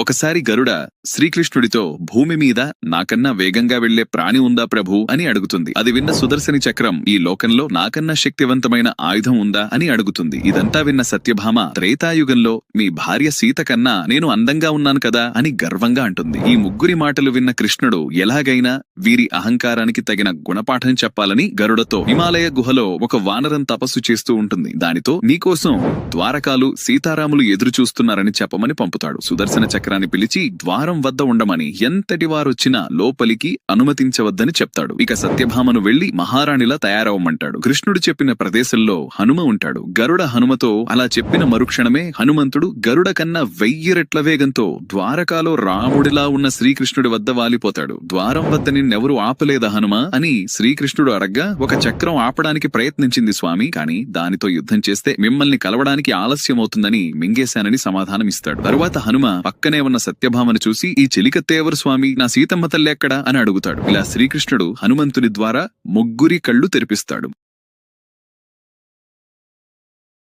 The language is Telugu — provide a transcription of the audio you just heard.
ఒకసారి గరుడ శ్రీకృష్ణుడితో భూమి మీద నాకన్నా వేగంగా వెళ్లే ప్రాణి ఉందా ప్రభూ అని అడుగుతుంది. అది విన్న సుదర్శని చక్రం ఈ లోకంలో నాకన్నా శక్తివంతమైన ఆయుధం ఉందా అని అడుగుతుంది. ఇదంతా విన్న సత్యభామ త్రేతాయుగంలో మీ భార్య సీత కన్నా నేను అందంగా ఉన్నాను కదా అని గర్వంగా అంటుంది. ఈ ముగ్గురి మాటలు విన్న కృష్ణుడు ఎలాగైనా వీరి అహంకారానికి తగిన గుణపాఠం చెప్పాలని గరుడతో హిమాలయ గుహలో ఒక వానరం తపస్సు చేస్తూ ఉంటుంది. దానితో నీకోసం ద్వారకాలు సీతారాములు ఎదురు చూస్తున్నారని చెప్పమని పంపుతాడు. సుదర్శన చక్రాన్ని పిలిచి ద్వారం వద్ద ఉండమని ఎంతటి వారొచ్చినా లోపలికి అనుమతించవద్దని చెప్తాడు. ఇక సత్యభామను వెళ్లి మహారాణిలా తయారవమంటాడు. కృష్ణుడు చెప్పిన ప్రదేశంలో హనుమ ఉంటాడు. గరుడ హనుమతో అలా చెప్పిన మరుక్షణమే హనుమంతుడు గరుడ కన్నా 1000 రెట్ల వేగంతో ద్వారకాలో రాముడిలా ఉన్న శ్రీకృష్ణుడి వద్ద వాలిపోతాడు. ద్వారం వద్ద నిన్నెవరూ ఆపలేదా హనుమ అని శ్రీకృష్ణుడు అడగ్గా, ఒక చక్రం ఆపడానికి ప్రయత్నించింది స్వామి, కాని దానితో యుద్ధం చేస్తే మిమ్మల్ని కలవడానికి ఆలస్యమవుతుందని మింగేశానని సమాధానమిస్తాడు. తరువాత హనుమ పక్కనే ఉన్న సత్యభామను చూసి, ఈ చెలికత్తేవరు స్వామి, నా సీతమ్మ తల్లి ఎక్కడా అని అడుగుతాడు. ఇలా శ్రీకృష్ణుడు హనుమంతుని ద్వారా ముగ్గురి కళ్ళు తెరిపిస్తాడు.